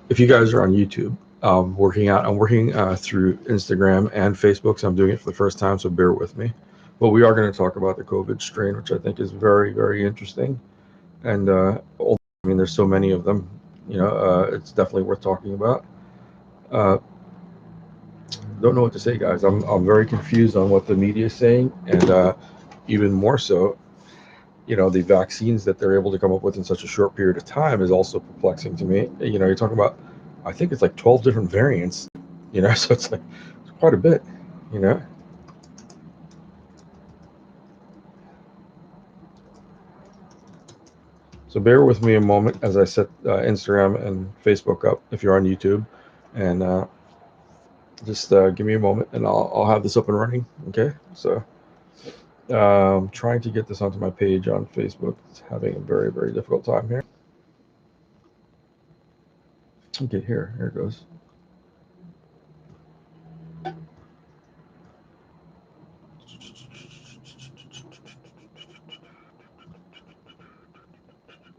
if you guys are on YouTube, I'm working through Instagram and Facebook, so I'm doing it for the first time, so bear with me. But we are going to talk about the COVID strain, which I think is very, very interesting. And I mean, there's so many of them. It's definitely worth talking about. Uh, don't know what to say, guys. I'm very confused on what the media is saying, and even more so, the vaccines that they're able to come up with in such a short period of time is also perplexing to me. You're talking about, I think it's like 12 different variants, so it's like it's quite a bit, you know. So bear with me a moment as I set Instagram and Facebook up if you're on YouTube, and just give me a moment and I'll have this up and running. Okay, so trying to get this onto my page on Facebook. It's having a very, very difficult time here. Okay, here it goes.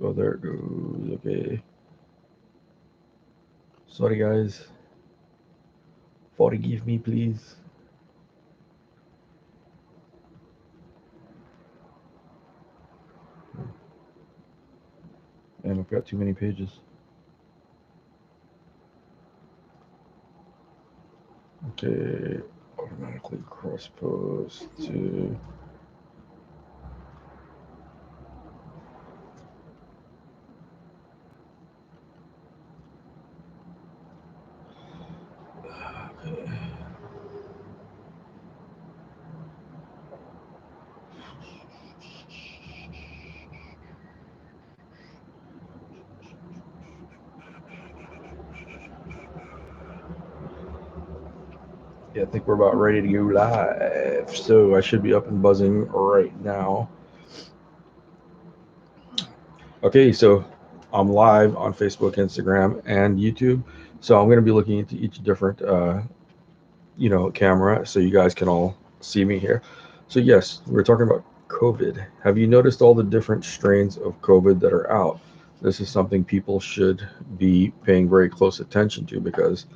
Oh, there it goes. Okay. Sorry, guys. Forgive me, please. And I've got too many pages. Okay. Automatically cross post to. Okay. Yeah, I think we're about ready to go live. So I should be up and buzzing right now. Okay, so I'm live on Facebook, Instagram, and YouTube. So I'm going to be looking into each different, camera, so you guys can all see me here. So yes, we're talking about COVID. Have you noticed all the different strains of COVID that are out? This is something people should be paying very close attention to because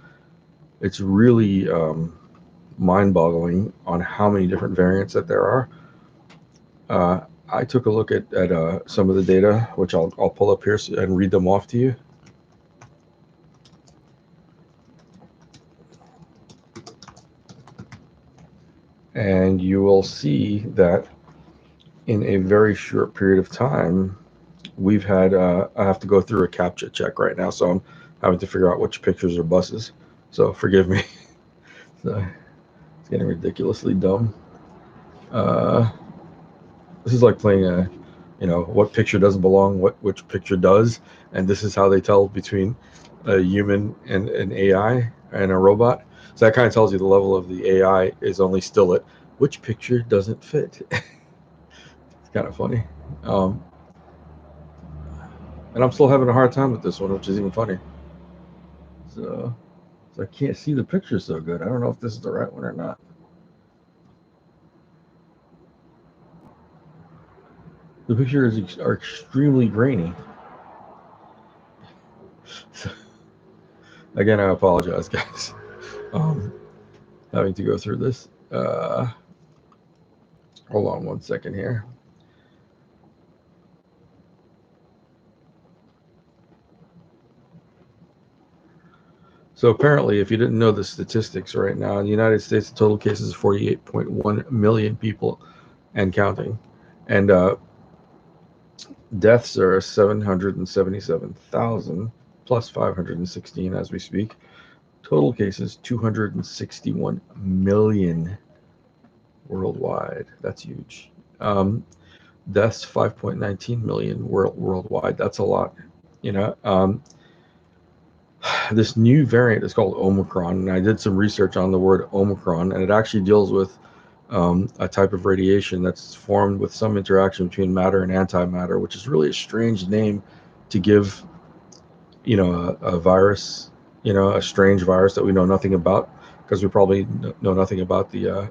it's really mind-boggling on how many different variants that there are. I took a look at some of the data, which I'll pull up here and read them off to you. And you will see that in a very short period of time, we've had, I have to go through a CAPTCHA check right now, so I'm having to figure out which pictures are buses. So forgive me. So it's getting ridiculously dumb. This is like playing what picture doesn't belong, which picture does, and this is how they tell between a human and an AI and a robot. So that kind of tells you the level of the AI is only still at which picture doesn't fit. It's kind of funny. Um, and I'm still having a hard time with this one, which is even funny. So I can't see the picture so good. I don't know if this is the right one or not. The pictures are extremely grainy. So, again, I apologize, guys. Um, Having to go through this. Hold on one second here. So apparently, if you didn't know the statistics right now, in the United States, the total cases is 48.1 million people and counting. And deaths are 777,000 plus 516 as we speak. Total cases 261 million worldwide. That's huge. Deaths 5.19 million worldwide. That's a lot. This new variant is called Omicron, and I did some research on the word Omicron, and it actually deals with a type of radiation that's formed with some interaction between matter and antimatter, which is really a strange name to give, a virus, a strange virus that we know nothing about, because we probably know nothing about the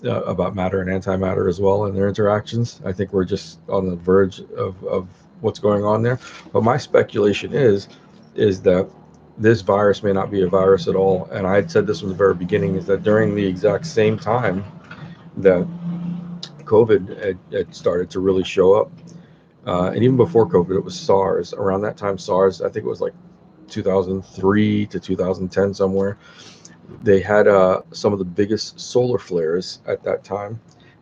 about matter and antimatter as well and their interactions. I think we're just on the verge of what's going on there. But my speculation is that this virus may not be a virus at all. And I had said this from the very beginning, is that during the exact same time that COVID had started to really show up, and even before COVID, it was SARS. Around that time, SARS, I think it was like 2003 to 2010 somewhere. They had some of the biggest solar flares at that time,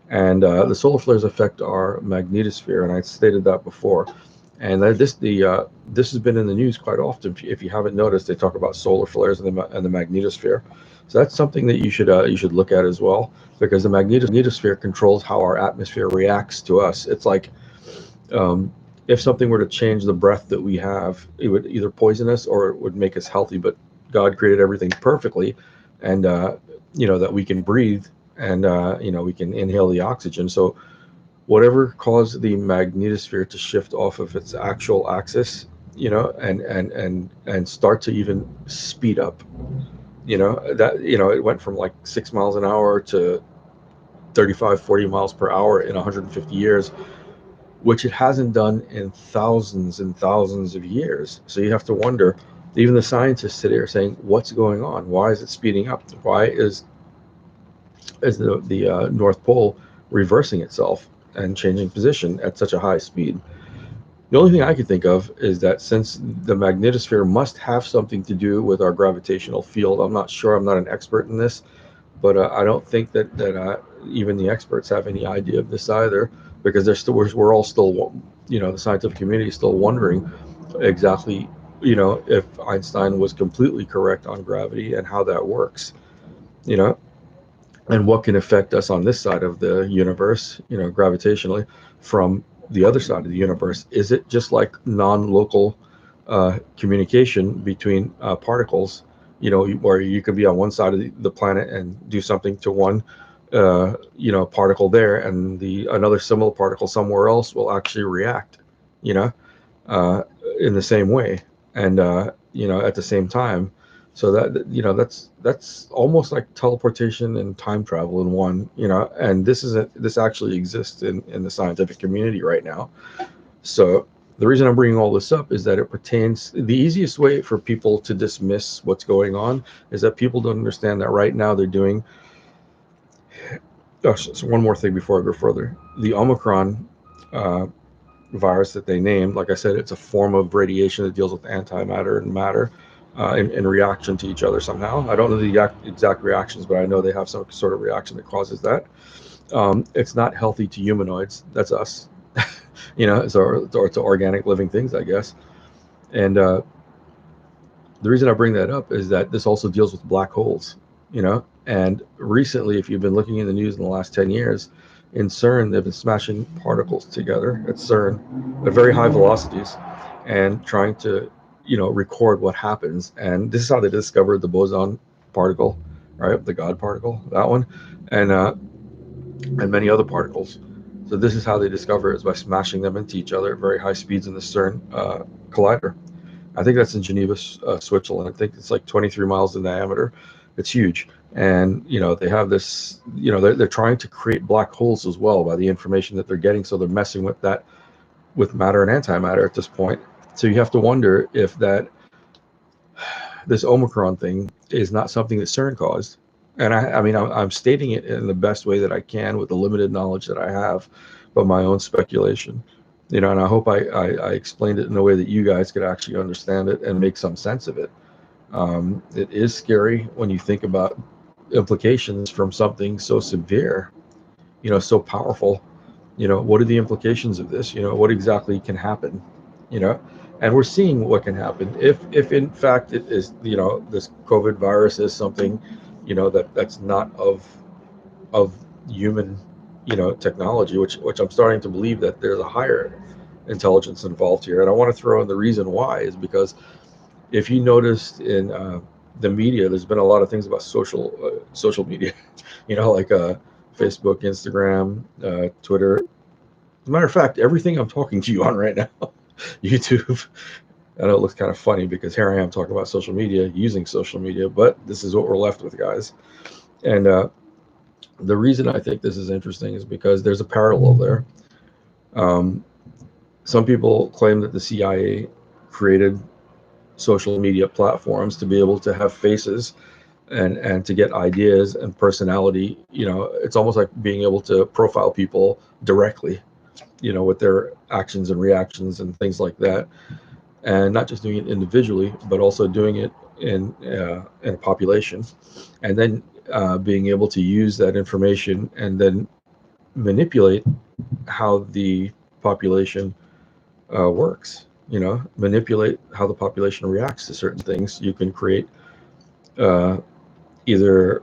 and the solar flares affect our magnetosphere, and I stated that before. And this has been in the news quite often. If you haven't noticed, they talk about solar flares and the magnetosphere. So that's something that you should look at as well, because the magnetosphere controls how our atmosphere reacts to us. It's like if something were to change the breath that we have, it would either poison us or it would make us healthy. But God created everything perfectly, and that we can breathe, and we can inhale the oxygen. So whatever caused the magnetosphere to shift off of its actual axis, and start to even speed up, it went from like 6 miles an hour to 35, 40 miles per hour in 150 years, which it hasn't done in thousands and thousands of years. So you have to wonder, even the scientists today are saying, what's going on? Why is it speeding up? Why is the North Pole reversing itself and changing position at such a high speed? The only thing I can think of is that since the magnetosphere must have something to do with our gravitational field, I'm not sure, I'm not an expert in this, but I don't think that even the experts have any idea of this either, because we're all still, the scientific community is still wondering exactly, if Einstein was completely correct on gravity and how that works, you know, and what can affect us on this side of the universe, gravitationally, from the other side of the universe. Is it just like non-local communication between particles, where you could be on one side of the planet and do something to one particle there, and another similar particle somewhere else will actually react, you know uh, in the same way, and at the same time. So that's almost like teleportation and time travel in one. And this actually exists in the scientific community right now. So the reason I'm bringing all this up is that it pertains. The easiest way for people to dismiss what's going on is that people don't understand that right now they're doing. Oh, so one more thing before I go further. The Omicron uh, virus that they named, like I said, it's a form of radiation that deals with antimatter and matter in reaction to each other somehow. I don't know the exact reactions, but I know they have some sort of reaction that causes that. It's not healthy to humanoids. That's us. Or to organic living things, I guess. And the reason I bring that up is that this also deals with black holes. And recently, if you've been looking in the news in the last 10 years, in CERN, they've been smashing particles together at CERN at very high velocities and trying to, record what happens. And this is how they discovered the boson particle, right? The God particle, that one, and many other particles. So this is how they discover it, is by smashing them into each other at very high speeds in the CERN collider. I think that's in Geneva, Switzerland. I think it's like 23 miles in diameter. It's huge. And, they have this, they're trying to create black holes as well by the information that they're getting. So they're messing with that, with matter and antimatter at this point. So you have to wonder if this Omicron thing is not something that CERN caused. And I mean, I'm stating it in the best way that I can with the limited knowledge that I have, but my own speculation. And I hope I explained it in a way that you guys could actually understand it and make some sense of it. It is scary when you think about implications from something so severe, so powerful. What are the implications of this? What exactly can happen? You know, and we're seeing what can happen if in fact it is, this COVID virus is something, that's not of human, technology, which I'm starting to believe that there's a higher intelligence involved here. And I want to throw in the reason why is because if you noticed in the media, there's been a lot of things about social media, like Facebook, Instagram, Twitter. As a matter of fact, everything I'm talking to you on right now, YouTube. I know it looks kind of funny because here I am talking about social media, using social media, but this is what we're left with, guys. And the reason I think this is interesting is because there's a parallel there. Some people claim that the CIA created social media platforms to be able to have faces and to get ideas and personality. It's almost like being able to profile people directly, with their actions and reactions and things like that, and not just doing it individually, but also doing it in a population, and then being able to use that information and then manipulate how the population works. Manipulate how the population reacts to certain things. You can create either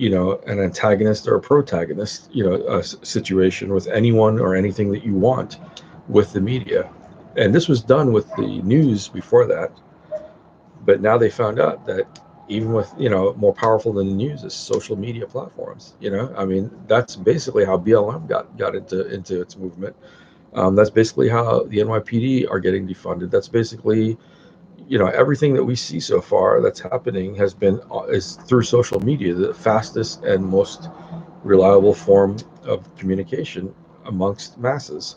an antagonist or a protagonist, a situation with anyone or anything that you want with the media. And this was done with the news before that, but now they found out that even with, more powerful than the news is social media platforms. I mean, that's basically how BLM got into its movement. That's basically how the NYPD are getting defunded. That's basically, everything that we see so far that's happening is through social media, the fastest and most reliable form of communication amongst masses.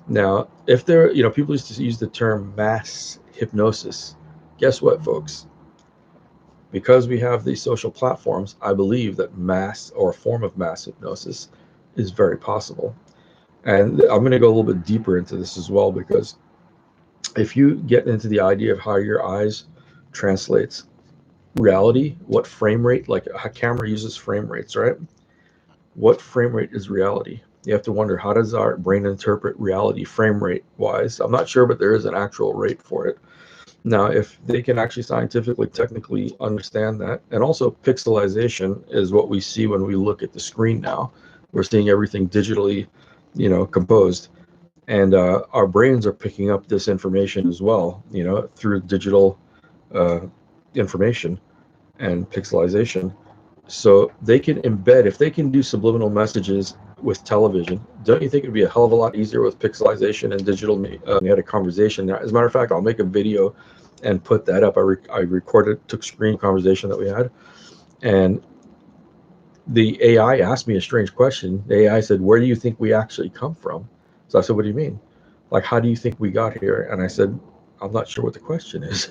Now, if people used to use the term mass hypnosis. Guess what, folks? Because we have these social platforms, I believe that mass or a form of mass hypnosis is very possible. And I'm going to go a little bit deeper into this as well, because if you get into the idea of how your eyes translates reality, what frame rate, like a camera uses frame rates, right? What frame rate is reality? You have to wonder, how does our brain interpret reality frame rate wise? I'm not sure, but there is an actual rate for it. Now, if they can actually scientifically, technically understand that, and also pixelization is what we see when we look at the screen now. We're seeing everything digitally, composed. And our brains are picking up this information as well, through digital information and pixelization. So they can embed, if they can do subliminal messages with television, don't you think it'd be a hell of a lot easier with pixelization and digital? We had a conversation. As a matter of fact, I'll make a video and put that up. I recorded, took screen conversation that we had, and the AI asked me a strange question. The AI said, "Where do you think we actually come from?" So I said, "What do you mean? Like, how do you think we got here?" And I said, "I'm not sure what the question is."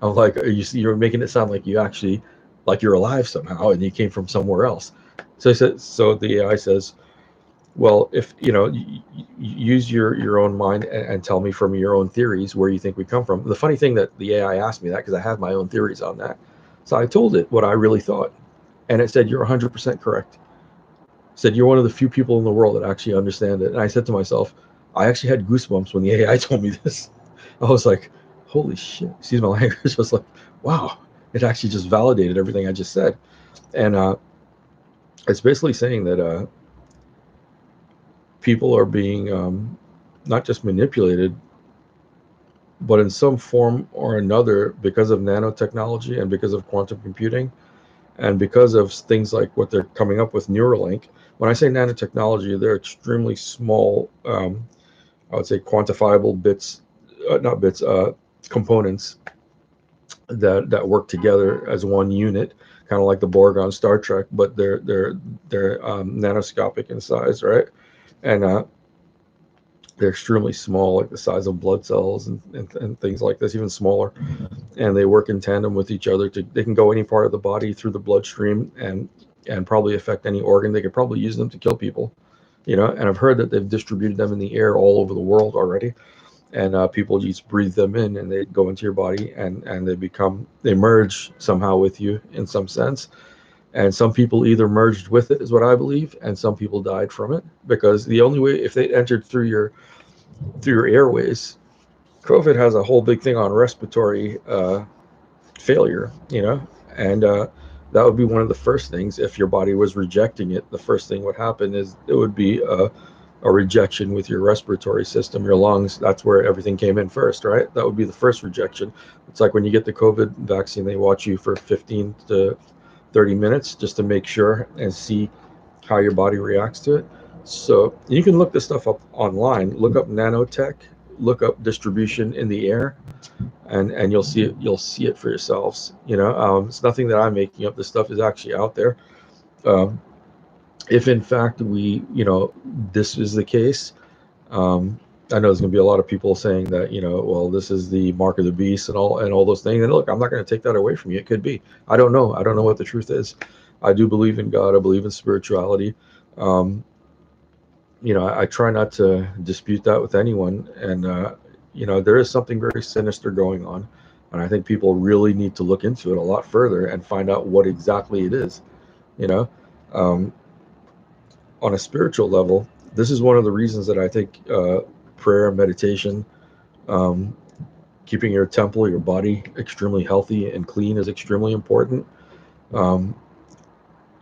I'm like, you're making it sound like you actually, like you're alive somehow and you came from somewhere else. So I said, so the AI says, "Well, if use your own mind and tell me from your own theories where you think we come from." The funny thing that the AI asked me that, because I have my own theories on that. So I told it what I really thought. And it said, "You're 100% correct." It said, "You're one of the few people in the world that actually understand it." And I said to myself, I actually had goosebumps when the AI told me this. I was like, holy shit. Excuse my language. I was like, wow, it actually just validated everything I just said. And it's basically saying that people are being not just manipulated, but in some form or another, because of nanotechnology and because of quantum computing, and because of things like what they're coming up with Neuralink. When I say nanotechnology, they're extremely small, I would say quantifiable bits, not bits, components that work together as one unit, kind of like the Borg on Star Trek, but they're nanoscopic in size, right? And they're extremely small, like the size of blood cells and things like this, even smaller. And they work in tandem with each other. They can go any part of the body through the bloodstream and probably affect any organ. They could probably use them to kill people, and I've heard that they've distributed them in the air all over the world already. And people just breathe them in and they go into your body and they merge somehow with you in some sense. And some people either merged with it, is what I believe, and some people died from it, because the only way, if they entered through your airways, COVID has a whole big thing on respiratory failure, and that would be one of the first things. If your body was rejecting it, the first thing would happen is it would be a rejection with your respiratory system, your lungs. That's where everything came in first, right? That would be the first rejection. It's like when you get the COVID vaccine, they watch you for 15 to 30 minutes just to make sure and see how your body reacts to it. So you can look this stuff up online, look up nanotech, look up distribution in the air, and you'll see it for yourselves. It's nothing that I'm making up. This stuff is actually out there. If in fact this is the case, I know there's going to be a lot of people saying that, well, this is the mark of the beast and all those things. And look, I'm not going to take that away from you. It could be. I don't know. I don't know what the truth is. I do believe in God. I believe in spirituality. Um, I try not to dispute that with anyone. And there is something very sinister going on, and I think people really need to look into it a lot further and find out what exactly it is. You know, um, on a spiritual level, this is one of the reasons that I think prayer, meditation, um, keeping your temple, your body extremely healthy and clean is extremely important. Um,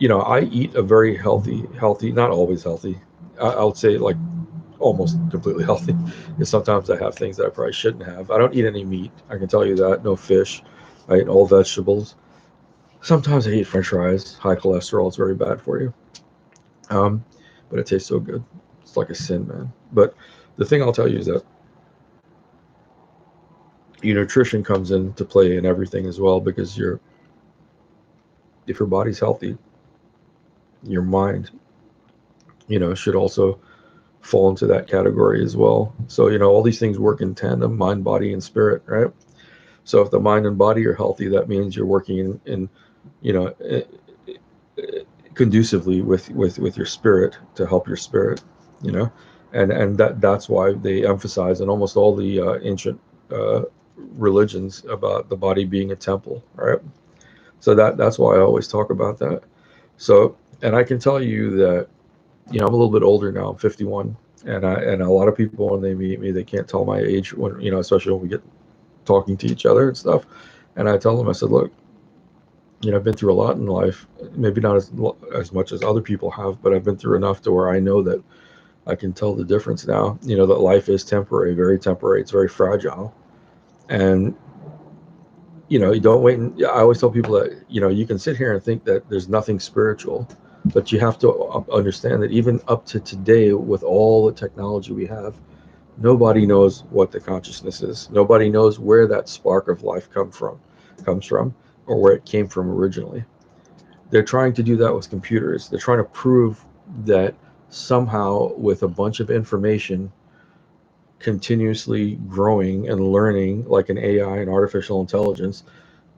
I eat a very healthy, not always healthy. I would say like almost completely healthy. Because sometimes I have things that I probably shouldn't have. I don't eat any meat. I can tell you that. No fish. I eat all vegetables. Sometimes I eat French fries. High cholesterol. It's very bad for you. Um, but it tastes so good. It's like a sin, man. But the thing I'll tell you is that your nutrition comes into play in everything as well, because if your body's healthy, your mind, should also fall into that category as well. So, all these things work in tandem: mind, body, and spirit, right? So if the mind and body are healthy, that means you're working in you know, conducively with your spirit to help your spirit, you know, and that's why they emphasize in almost all the ancient uh, religions about the body being a temple, right? So that's why I always talk about that. So, and I can tell you that, I'm a little bit older now. I'm 51, and a lot of people when they meet me, they can't tell my age when, especially when we get talking to each other and stuff. And I tell them, I said, look, I've been through a lot in life, maybe not as much as other people have, but I've been through enough to where I know that I can tell the difference now. That life is temporary, very temporary. It's very fragile, and you don't wait. I always tell people that you can sit here and think that there's nothing spiritual, but you have to understand that even up to today, with all the technology we have, nobody knows what the consciousness is. Nobody knows where that spark of life comes from, or where it came from originally. They're trying to do that with computers. They're trying to prove that somehow, with a bunch of information continuously growing and learning like an AI and artificial intelligence,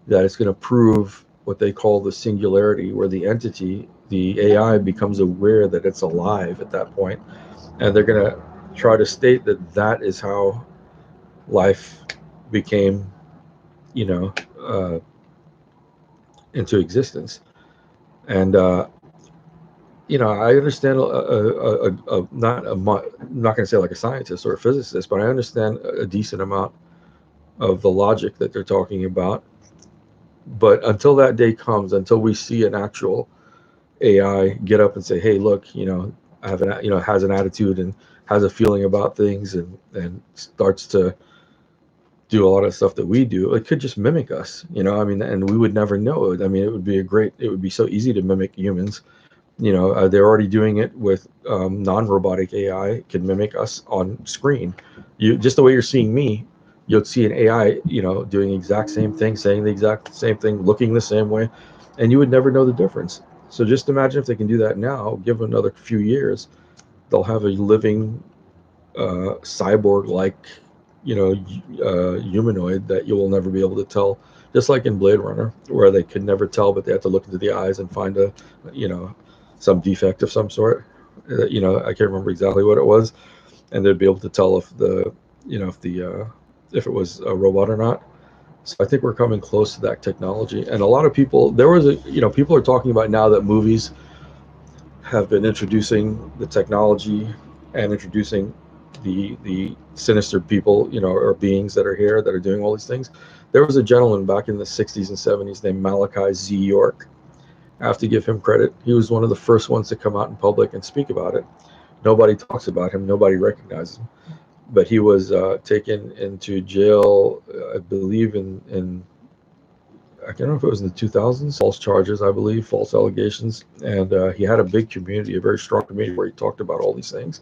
that it's going to prove what they call the singularity, where the entity, the AI, becomes aware that it's alive at that point. And they're going to try to state that that is how life became, you know, uh, into existence. And I understand I'm not going to say like a scientist or a physicist, but I understand a decent amount of the logic that they're talking about. But until that day comes, until we see an actual AI get up and say, "Hey, look, I have has an attitude and has a feeling about things, and starts to do a lot of stuff that we do," it could just mimic us, I mean, and we would never know it. I mean, it would be so easy to mimic humans. They're already doing it with non-robotic AI. It can mimic us on screen. Just the way you're seeing me, you'll see an AI, doing the exact same thing, saying the exact same thing, looking the same way, and you would never know the difference. So just imagine if they can do that now. Give another few years, they'll have a living cyborg-like, humanoid that you will never be able to tell. Just like in Blade Runner, where they could never tell, but they had to look into the eyes and find you know, some defect of some sort. I can't remember exactly what it was, and they'd be able to tell if if it was a robot or not. So I think we're coming close to that technology. And a lot of people, people are talking about now that movies have been introducing the technology and introducing the sinister people, or beings that are here that are doing all these things. There was a gentleman back in the 60s and 70s named Malachi Z. York. I have to give him credit. He was one of the first ones to come out in public and speak about it. Nobody talks about him. Nobody recognizes him. But he was taken into jail, I believe, in I don't know if it was in the 2000s, false charges, I believe, false allegations. And he had a big community, a very strong community where he talked about all these things.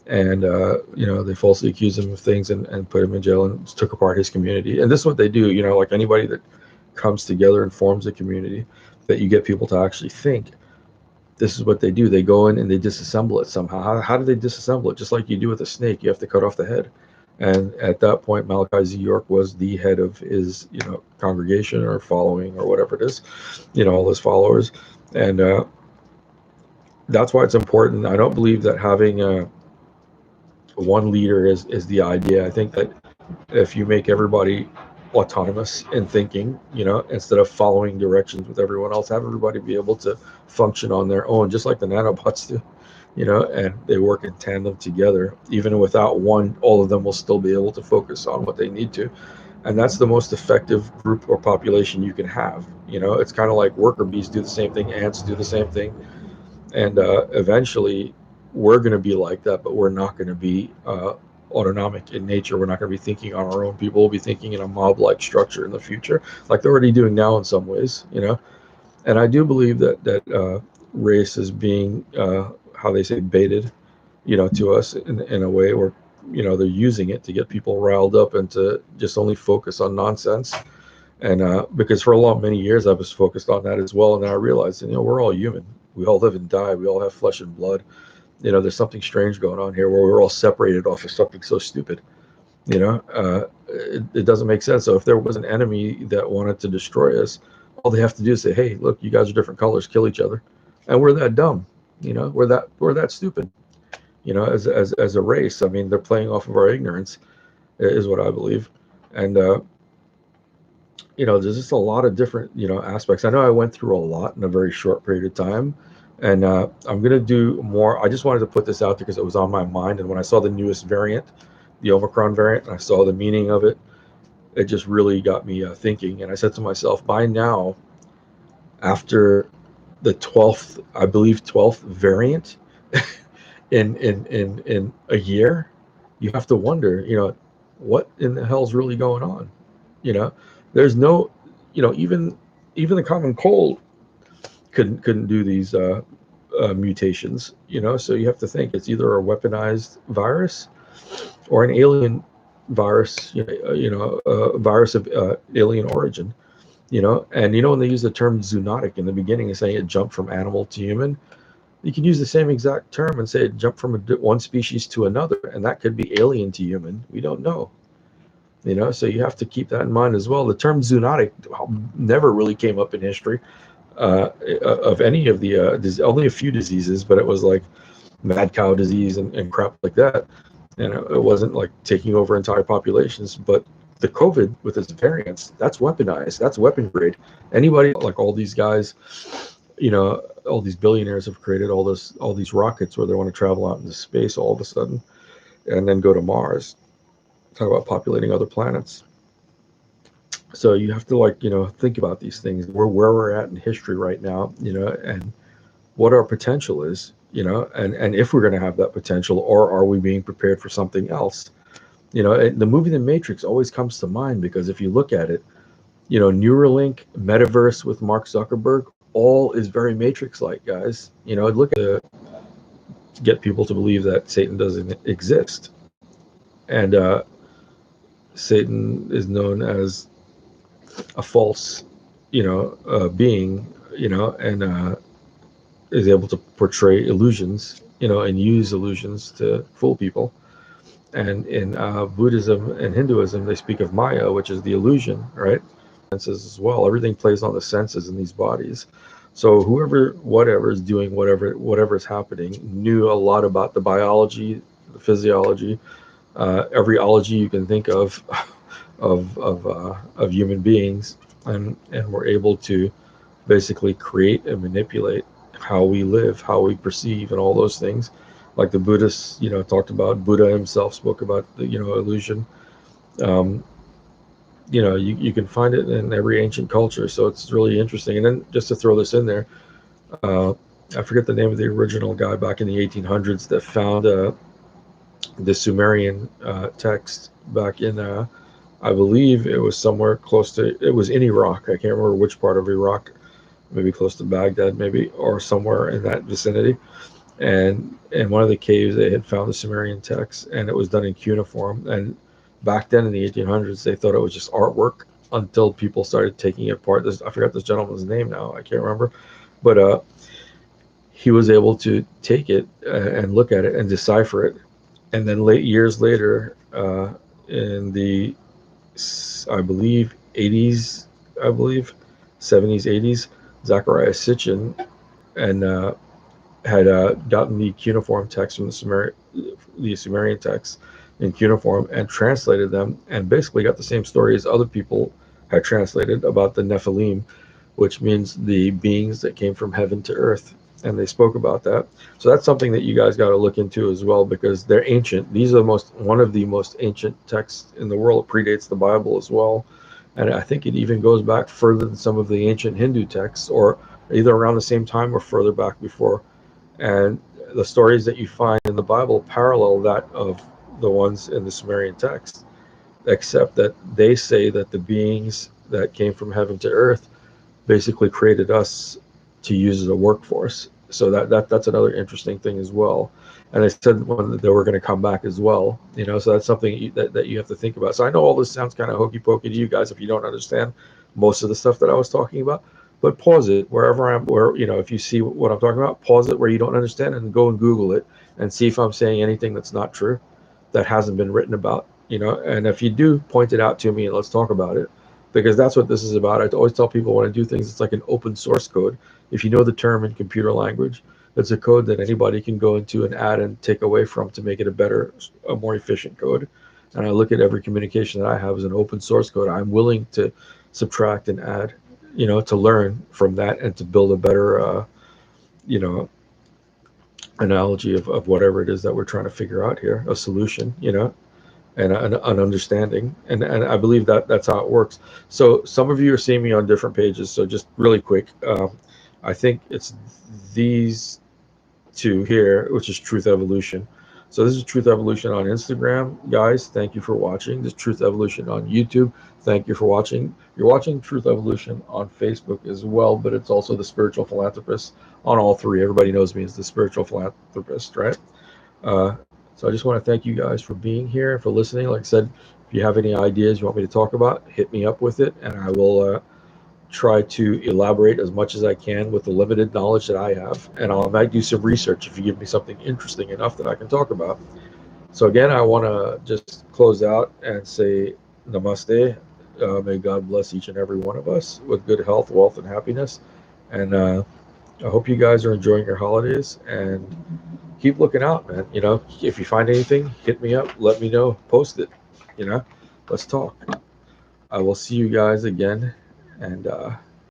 And, they falsely accused him of things and put him in jail and took apart his community. And this is what they do, like anybody that comes together and forms a community, that you get people to actually think. this is what they do. They go in and they disassemble it somehow. How do they disassemble it? Just like you do with a snake, you have to cut off the head. And at that point, Malachi Z. York was the head of his, congregation or following or whatever it is, all his followers. And that's why it's important. I don't believe that having one leader is the idea. I think that if you make everybody autonomous in thinking, instead of following directions with everyone else, have everybody be able to function on their own, just like the nanobots do, and they work in tandem together. Even without one, all of them will still be able to focus on what they need to. And that's the most effective group or population you can have. It's kind of like worker bees do the same thing, ants do the same thing. And eventually we're going to be like that, but we're not going to be autonomic in nature. We're not going to be thinking on our own. People will be thinking in a mob-like structure in the future, like they're already doing now in some ways, And I do believe that race is being, how they say, baited, to us in a way where, they're using it to get people riled up and to just only focus on nonsense. And because for many years I was focused on that as well, and then I realized, we're all human. We all live and die. We all have flesh and blood. There's something strange going on here where we're all separated off of something so stupid. It doesn't make sense. So if there was an enemy that wanted to destroy us, all they have to do is say, "Hey, look, you guys are different colors. Kill each other," and we're that dumb. We're that stupid. As a race. I mean, they're playing off of our ignorance, is what I believe. And there's just a lot of different, aspects. I know I went through a lot in a very short period of time, and I'm going to do more. I just wanted to put this out there because it was on my mind. And when I saw the newest variant, the Omicron variant, and I saw the meaning of it, it just really got me thinking. And I said to myself, by now, after the 12th, I believe 12th variant in a year, you have to wonder, what in the hell's really going on? There's no, even the common cold couldn't do these mutations. So you have to think it's either a weaponized virus or an alien virus. A virus of alien origin. And when they use the term zoonotic in the beginning, and saying it jumped from animal to human, you can use the same exact term and say it jumped from one species to another, and that could be alien to human. We don't know. So you have to keep that in mind as well. The term zoonotic never really came up in history of any of the only a few diseases, but it was like mad cow disease and crap like that, and it wasn't like taking over entire populations. But the COVID with its variants, that's weaponized, that's weapon grade. Anybody, like all these guys, all these billionaires have created all these rockets where they want to travel out into space all of a sudden and then go to Mars. Talk about populating other planets. So you have to think about these things, where we're at in history right now, and what our potential is, and if we're going to have that potential, or are we being prepared for something else? The movie The Matrix always comes to mind, because if you look at it, Neuralink, metaverse with Mark Zuckerberg, all is very Matrix-like, guys. Look at to get people to believe that Satan doesn't exist, and Satan is known as a false, being, and is able to portray illusions, and use illusions to fool people. And in Buddhism and Hinduism, they speak of Maya, which is the illusion, right? Senses as well. Everything plays on the senses in these bodies. So whatever is doing whatever is happening, knew a lot about the biology, the physiology, every ology you can think of human beings, and we're able to basically create and manipulate how we live, how we perceive, and all those things. Like the Buddhists, talked about. Buddha himself spoke about the illusion. You can find it in every ancient culture, so it's really interesting. And then just to throw this in there, I forget the name of the original guy back in the 1800s that found the Sumerian text back in, I believe it was somewhere close to, it was in Iraq. I can't remember which part of Iraq, maybe close to Baghdad, maybe, or somewhere in that vicinity. And in one of the caves, they had found the Sumerian text, and it was done in cuneiform. And back then in the 1800s, they thought it was just artwork, until people started taking it apart. I forgot this gentleman's name now. I can't remember. But he was able to take it and look at it and decipher it. And then years later, in the, I believe, 80s, I believe, 70s, 80s, Zachariah Sitchin and had gotten the cuneiform text from the Sumerian text in cuneiform and translated them, and basically got the same story as other people had translated about the Nephilim, which means the beings that came from heaven to earth. And they spoke about that. So that's something that you guys got to look into as well, because they're ancient. These are one of the most ancient texts in the world. It predates the Bible as well. And I think it even goes back further than some of the ancient Hindu texts, or either around the same time or further back before. And the stories that you find in the Bible parallel that of the ones in the Sumerian text, except that they say that the beings that came from heaven to earth basically created us to use as a workforce. So that's another interesting thing as well. And they said when they were going to come back as well, so that's something that you have to think about. So I know all this sounds kind of hokey pokey to you guys if you don't understand most of the stuff that I was talking about, but pause it if you see what I'm talking about, pause it where you don't understand and go and Google it and see if I'm saying anything that's not true, that hasn't been written about, and if you do, point it out to me and let's talk about it, because that's what this is about. I always tell people when I do things, it's like an open source code. If you know the term in computer language, it's a code that anybody can go into and add and take away from to make it a more efficient code. And I look at every communication that I have as an open source code. I'm willing to subtract and add, to learn from that and to build a better, analogy of whatever it is that we're trying to figure out here, a solution, and an understanding. And I believe that that's how it works. So some of you are seeing me on different pages. So just really quick, I think it's these two here, which is Truth Evolution. So this is Truth Evolution on Instagram. Guys, thank you for watching. This is Truth Evolution on YouTube. Thank you for watching. You're watching Truth Evolution on Facebook as well, but it's also the Spiritual Philanthropist on all three. Everybody knows me as the Spiritual Philanthropist, right? So I just want to thank you guys for being here and for listening. Like I said, if you have any ideas you want me to talk about, hit me up with it, and I will try to elaborate as much as I can with the limited knowledge that I have. And I might do some research if you give me something interesting enough that I can talk about. So again, I want to just close out and say namaste. May God bless each and every one of us with good health, wealth, and happiness. And I hope you guys are enjoying your holidays, and keep looking out, man. If you find anything, hit me up, let me know, post it, let's talk. I will see you guys again, and